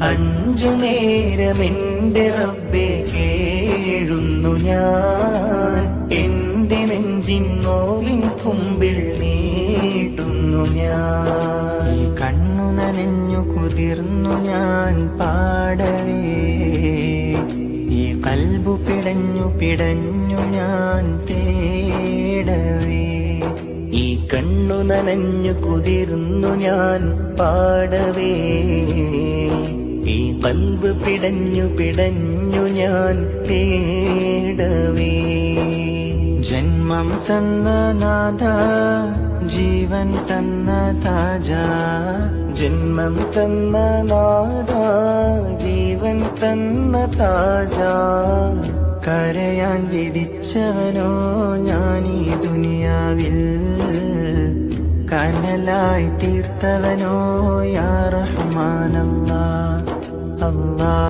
അഞ്ചു നേരമെന്റെ റബ്ബേ കേഴുന്നു ഞാൻ, എന്റെ നെഞ്ചിൻ നോവിൻ കുമ്പിൾ നീട്ടുന്നു ഞാൻ. കണ്ണു നനഞ്ഞു കുതിർന്നു ഞാൻ പാടവേ, ഈ കൽബു പിടഞ്ഞു പിടഞ്ഞു ഞാൻ തേടവേ. ഈ കണ്ണു നനഞ്ഞു കുതിർന്നു ഞാൻ പാടവേ, ഈ കൽബ് പിടഞ്ഞു പിടഞ്ഞു ഞാൻ തേടവേ. ജന്മം തന്ന നാഥ, ജീവൻ തന്ന താജ, ജന്മം തന്ന നാഥ, ജീവൻ തന്ന താജ. കരയാൻ വിധിച്ചവനോ ഞാനീ ദുനിയാവിൽ, കനലായി തീർത്തവനോ യാ റഹ്മാനല്ലാ. അല്ലാ